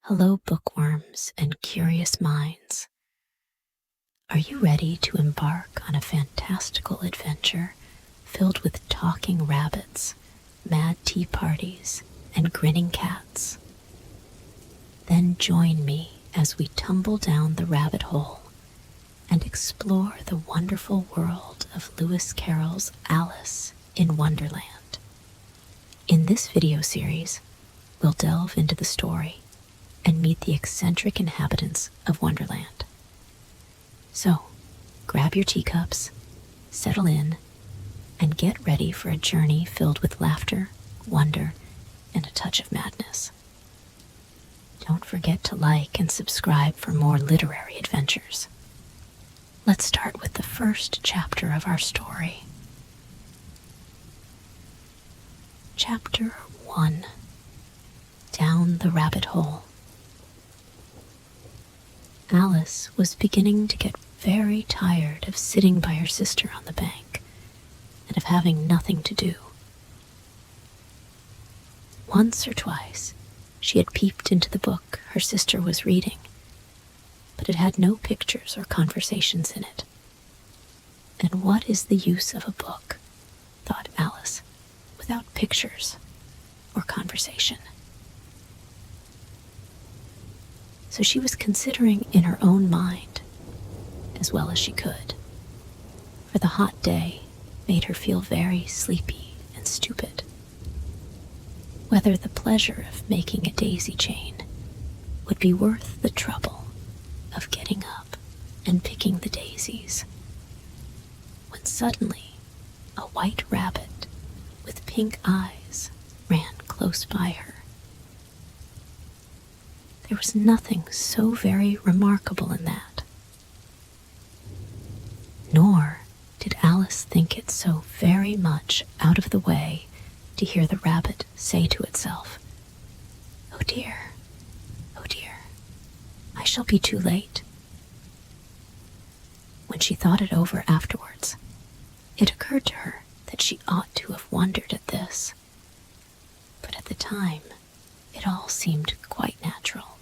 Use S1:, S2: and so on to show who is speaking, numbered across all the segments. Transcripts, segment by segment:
S1: Hello, bookworms and curious minds. Are you ready to embark on a fantastical adventure filled with talking rabbits, mad tea parties, and grinning cats? Then join me as we tumble down the rabbit hole and explore the wonderful world of Lewis Carroll's Alice in Wonderland. In this video series, we'll delve into the story and meet the eccentric inhabitants of Wonderland. So, grab your teacups, settle in, and get ready for a journey filled with laughter, wonder, and a touch of madness. Don't forget to like and subscribe for more literary adventures. Let's start with the first chapter of our story. Chapter 1: Down the Rabbit Hole. Alice was beginning to get very tired of sitting by her sister on the bank and of having nothing to do. Once or twice, she had peeped into the book her sister was reading, but it had no pictures or conversations in it. And what is the use of a book, thought Alice, without pictures or conversation? So she was considering in her own mind, as well as she could, for the hot day made her feel very sleepy and stupid, whether the pleasure of making a daisy chain would be worth the trouble of getting up and picking the daisies, when suddenly a white rabbit with pink eyes ran close by her. There was nothing so very remarkable in that. Nor did Alice think it so very much out of the way to hear the rabbit say to itself, oh dear, I shall be too late." When she thought it over afterwards, it occurred to her that she ought to have wondered at this. But at the time, it all seemed quite natural.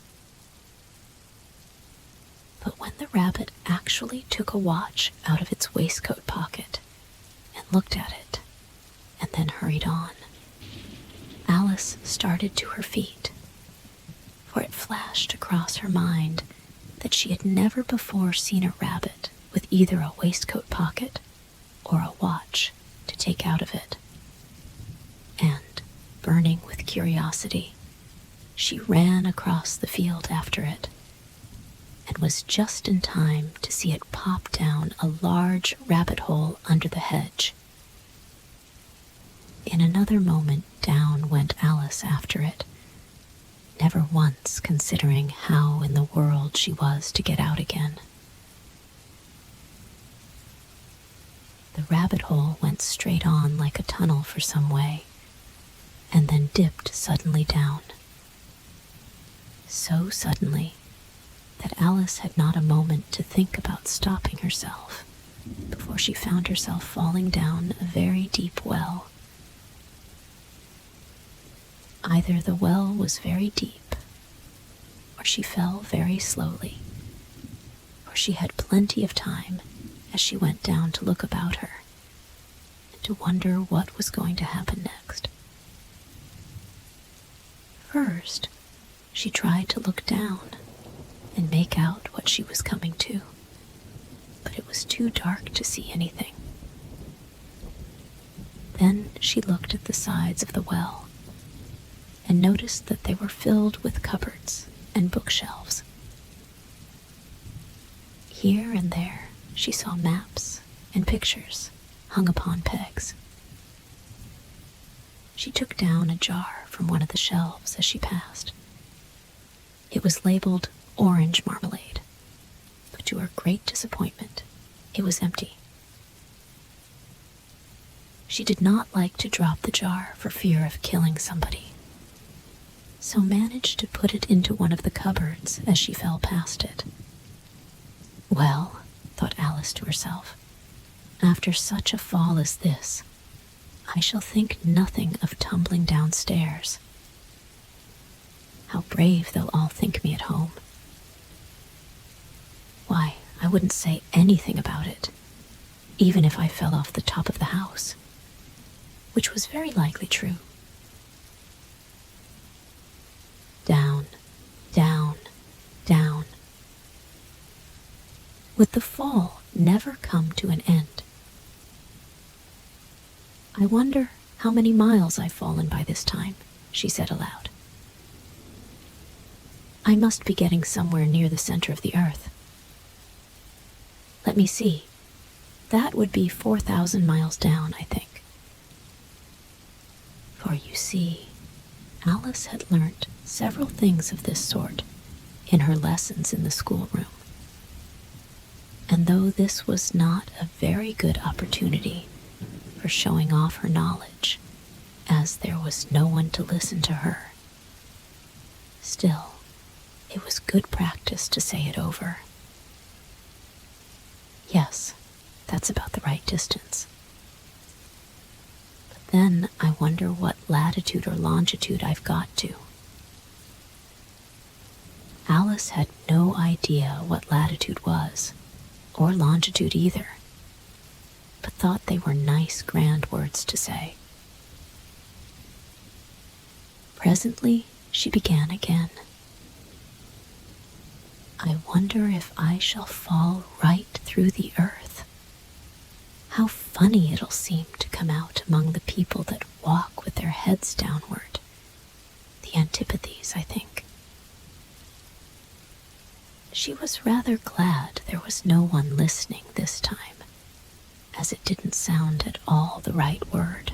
S1: But when the rabbit actually took a watch out of its waistcoat pocket and looked at it, and then hurried on, Alice started to her feet, for it flashed across her mind that she had never before seen a rabbit with either a waistcoat pocket or a watch to take out of it. And, burning with curiosity, she ran across the field after it, and was just in time to see it pop down a large rabbit hole under the hedge. In another moment down went Alice after it, never once considering how in the world she was to get out again. The rabbit hole went straight on like a tunnel for some way, and then dipped suddenly down. So suddenly that Alice had not a moment to think about stopping herself before she found herself falling down a very deep well. Either the well was very deep, or she fell very slowly, for she had plenty of time as she went down to look about her and to wonder what was going to happen next. First, she tried to look down and make out what she was coming to, but it was too dark to see anything. Then she looked at the sides of the well and noticed that they were filled with cupboards and bookshelves. Here and there she saw maps and pictures hung upon pegs. She took down a jar from one of the shelves as she passed. It was labeled orange marmalade, but to her great disappointment, it was empty. She did not like to drop the jar for fear of killing somebody, so managed to put it into one of the cupboards as she fell past it. Well, thought Alice to herself, after such a fall as this, I shall think nothing of tumbling downstairs. How brave they'll all think me at home. Why, I wouldn't say anything about it, even if I fell off the top of the house, which was very likely true. Down, down, down. Would the fall never come to an end? I wonder how many miles I've fallen by this time, she said aloud. I must be getting somewhere near the center of the earth. Let me see. That would be 4,000 miles down, I think. For you see, Alice had learnt several things of this sort in her lessons in the schoolroom. And though this was not a very good opportunity for showing off her knowledge, as there was no one to listen to her, still, it was good practice to say it over. Yes, that's about the right distance. But then I wonder what latitude or longitude I've got to. Alice had no idea what latitude was, or longitude either, but thought they were nice, grand words to say. Presently, she began again. I wonder if I shall fall right through the earth. How funny it'll seem to come out among the people that walk with their heads downward. The antipathies, I think. She was rather glad there was no one listening this time, as it didn't sound at all the right word.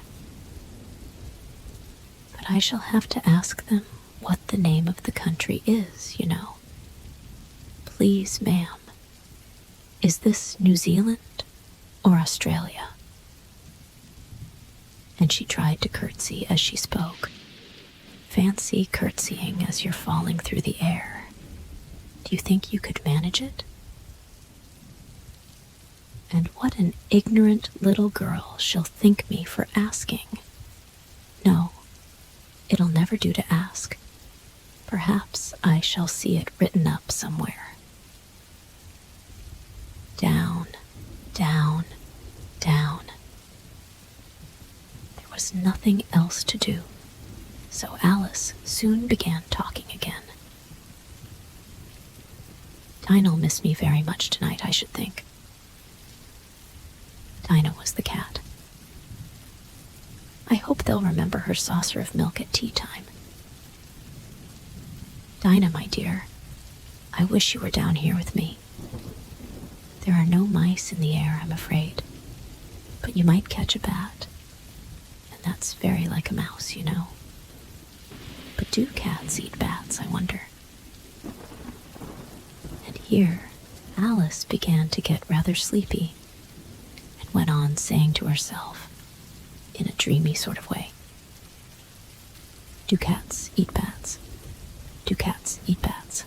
S1: But I shall have to ask them what the name of the country is, you know. Please, ma'am, is this New Zealand or Australia? And she tried to curtsy as she spoke. Fancy curtsying as you're falling through the air. Do you think you could manage it? And what an ignorant little girl she'll think me for asking. No, it'll never do to ask. Perhaps I shall see it written up somewhere. Down, down, down. There was nothing else to do, so Alice soon began talking again. Dinah'll miss me very much tonight, I should think. Dinah was the cat. I hope they'll remember her saucer of milk at tea time. Dinah, my dear, I wish you were down here with me. There are no mice in the air, I'm afraid, but you might catch a bat, and that's very like a mouse, you know. But do cats eat bats, I wonder? And here, Alice began to get rather sleepy, and went on saying to herself, in a dreamy sort of way, do cats eat bats? Do cats eat bats?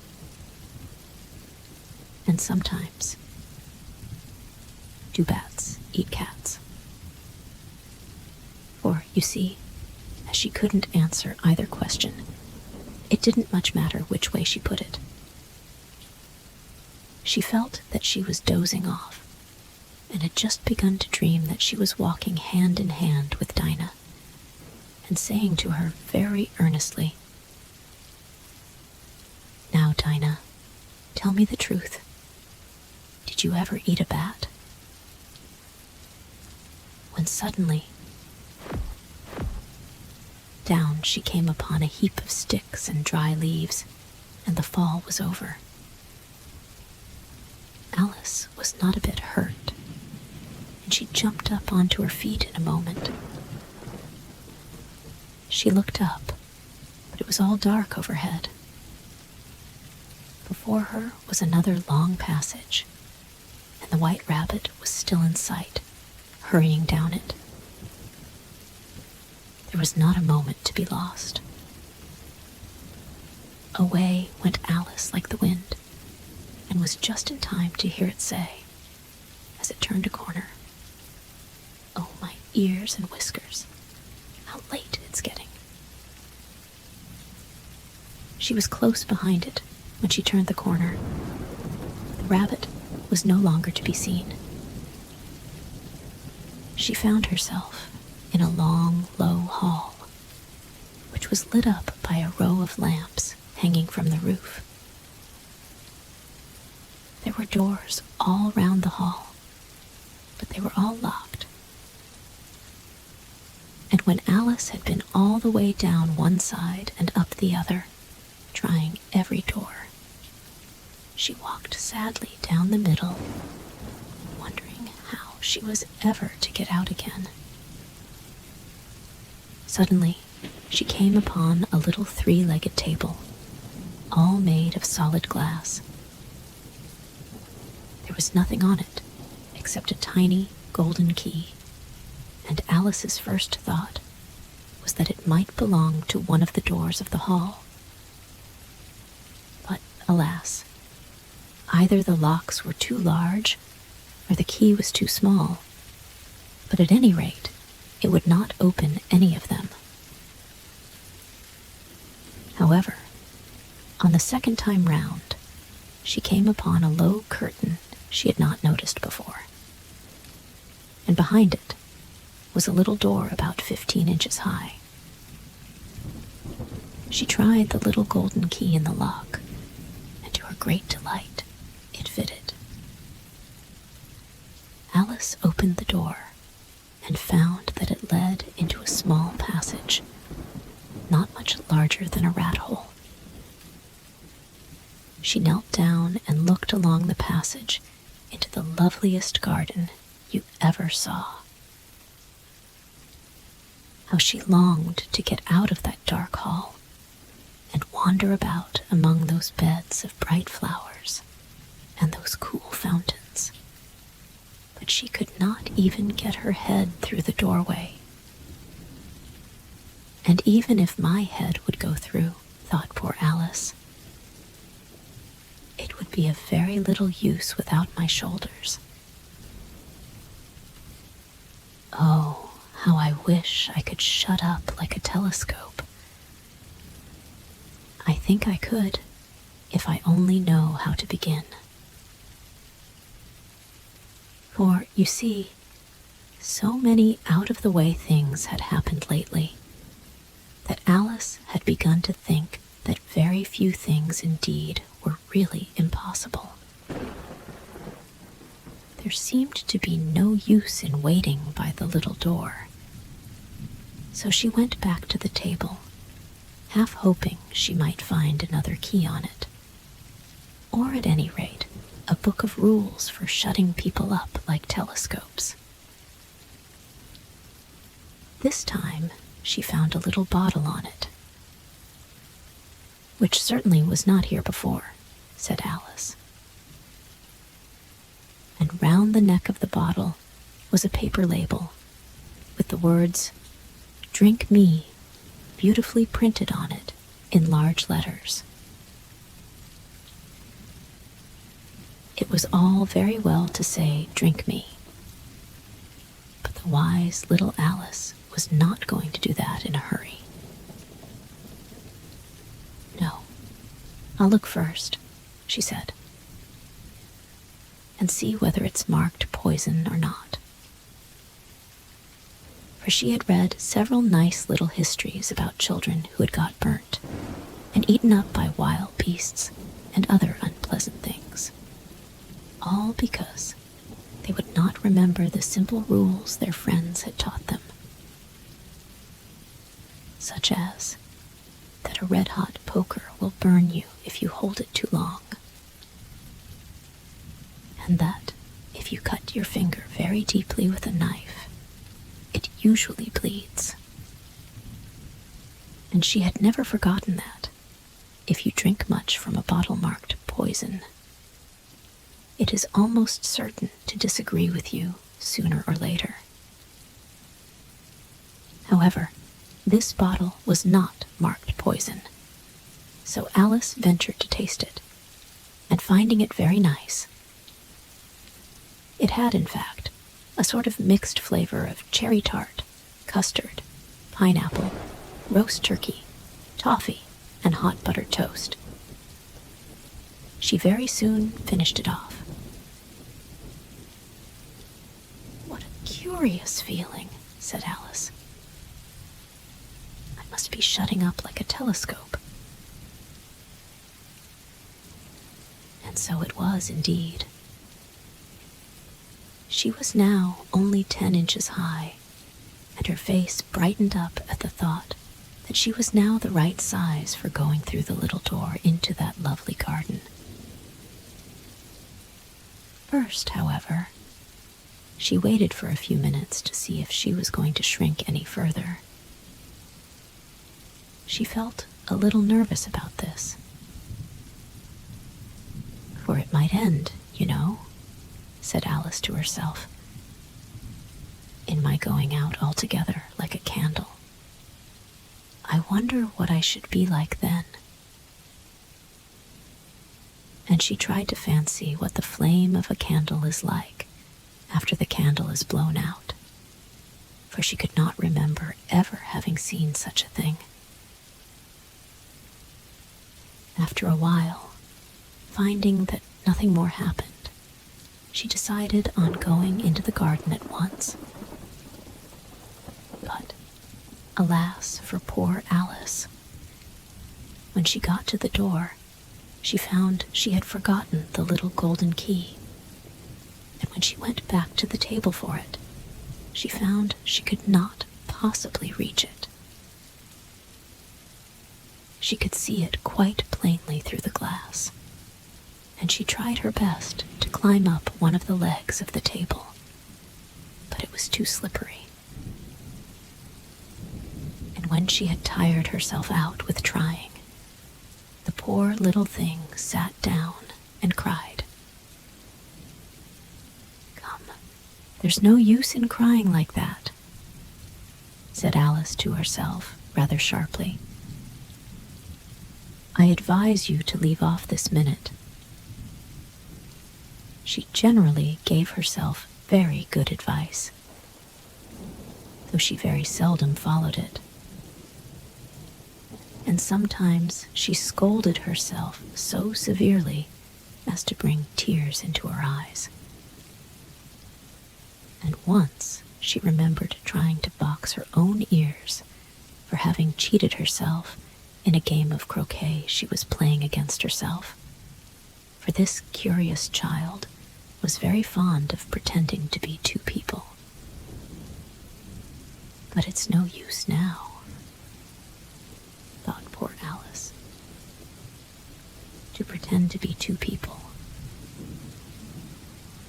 S1: And sometimes, do bats eat cats? For, you see, as she couldn't answer either question, it didn't much matter which way she put it. She felt that she was dozing off, and had just begun to dream that she was walking hand in hand with Dinah, and saying to her very earnestly, Now, Dinah, tell me the truth. Did you ever eat a bat? When suddenly, down she came upon a heap of sticks and dry leaves, and the fall was over. Alice was not a bit hurt, and she jumped up onto her feet in a moment. She looked up, but it was all dark overhead. Before her was another long passage, and the White Rabbit was still in sight, hurrying down it. There was not a moment to be lost. Away went Alice like the wind, and was just in time to hear it say, as it turned a corner, Oh, my ears and whiskers, how late it's getting. She was close behind it when she turned the corner. The rabbit was no longer to be seen. She found herself in a long, low hall, which was lit up by a row of lamps hanging from the roof. There were doors all round the hall, but they were all locked. And when Alice had been all the way down one side and up the other, trying every door, she walked sadly down the middle, wondering how she was ever to get out again. Suddenly, she came upon a little three-legged table, all made of solid glass. There was nothing on it except a tiny golden key, and Alice's first thought was that it might belong to one of the doors of the hall. But alas, either the locks were too large or the key was too small, but at any rate, it would not open any of them. However, on the second time round, she came upon a low curtain she had not noticed before, and behind it was a little door about 15 inches high. She tried the little golden key in the lock, and to her great delight, it fitted. Alice opened the door and found that it led into a small passage, not much larger than a rat hole. She knelt down and looked along the passage into the loveliest garden you ever saw. How she longed to get out of that dark hall and wander about among those beds of bright flowers and those cool fountains. But she could not even get her head through the doorway. And even if my head would go through, thought poor Alice, it would be of very little use without my shoulders. Oh, how I wish I could shut up like a telescope. I think I could, if I only know how to begin. For, you see, so many out-of-the-way things had happened lately that Alice had begun to think that very few things indeed were really impossible. There seemed to be no use in waiting by the little door. So she went back to the table, half hoping she might find another key on it, or at any rate, a book of rules for shutting people up like telescopes. This time, she found a little bottle on it, which certainly was not here before, said Alice. And round the neck of the bottle was a paper label with the words, "Drink me," beautifully printed on it in large letters. It was all very well to say, "Drink me," but the wise little Alice was not going to do that in a hurry. "No, I'll look first," she said, "and see whether it's marked poison or not." For she had read several nice little histories about children who had got burnt and eaten up by wild beasts and other unpleasant things, all because they would not remember the simple rules their friends had taught them, such as that a red-hot poker will burn you if you hold it too long, and that if you cut your finger very deeply with a knife, it usually bleeds. And she had never forgotten that if you drink much from a bottle marked poison, it is almost certain to disagree with you sooner or later. However, this bottle was not marked poison, so Alice ventured to taste it, and finding it very nice, it had, in fact, a sort of mixed flavor of cherry tart, custard, pineapple, roast turkey, toffee, and hot buttered toast. She very soon finished it off. "What a curious feeling," said Alice. "I must be shutting up like a telescope." And so it was indeed. She was now only 10 inches high, and her face brightened up at the thought that she was now the right size for going through the little door into that lovely garden. First, however, she waited for a few minutes to see if she was going to shrink any further. She felt a little nervous about this. "For it might end, you know," said Alice to herself, "in my going out altogether like a candle. I wonder what I should be like then." And she tried to fancy what the flame of a candle is like after the candle is blown out, for she could not remember ever having seen such a thing. After a while, finding that nothing more happened, she decided on going into the garden at once. But, alas for poor Alice! When she got to the door, she found she had forgotten the little golden key, and when she went back to the table for it, she found she could not possibly reach it. She could see it quite plainly through the glass, and she tried her best to climb up one of the legs of the table, but it was too slippery. And when she had tired herself out with trying, the poor little thing sat down and cried. "Come, there's no use in crying like that," said Alice to herself rather sharply. "I advise you to leave off this minute." She generally gave herself very good advice, though she very seldom followed it. And sometimes she scolded herself so severely as to bring tears into her eyes. And once she remembered trying to box her own ears for having cheated herself in a game of croquet she was playing against herself, for this curious child was very fond of pretending to be two people. "But it's no use now," thought poor Alice, "to pretend to be two people.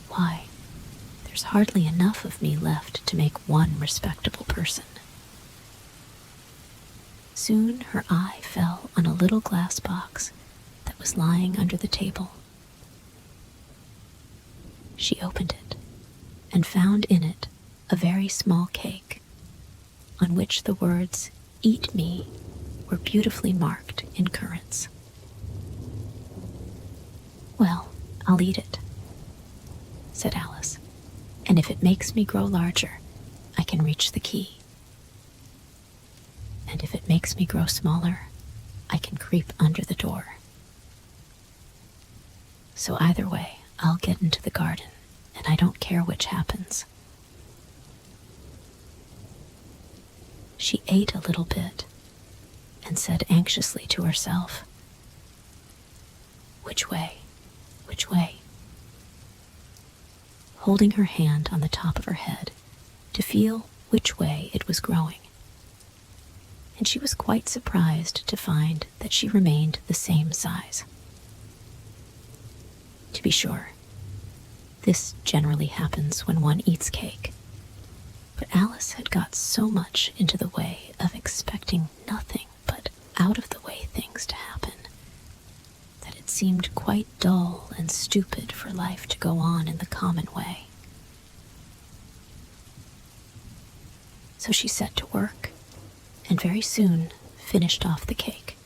S1: Why, there's hardly enough of me left to make one respectable person." Soon her eye fell on a little glass box that was lying under the table. She opened it and found in it a very small cake, on which the words "Eat me" were beautifully marked in currants. "Well, I'll eat it," said Alice, "and if it makes me grow larger, I can reach the key. And if it makes me grow smaller, I can creep under the door. So either way, I'll get into the garden, and I don't care which happens." She ate a little bit and said anxiously to herself, "Which way? Which way?" holding her hand on the top of her head to feel which way it was growing. And she was quite surprised to find that she remained the same size. To be sure, this generally happens when one eats cake, but Alice had got so much into the way of expecting nothing but out-of-the-way things to happen that it seemed quite dull and stupid for life to go on in the common way. So she set to work, and very soon finished off the cake.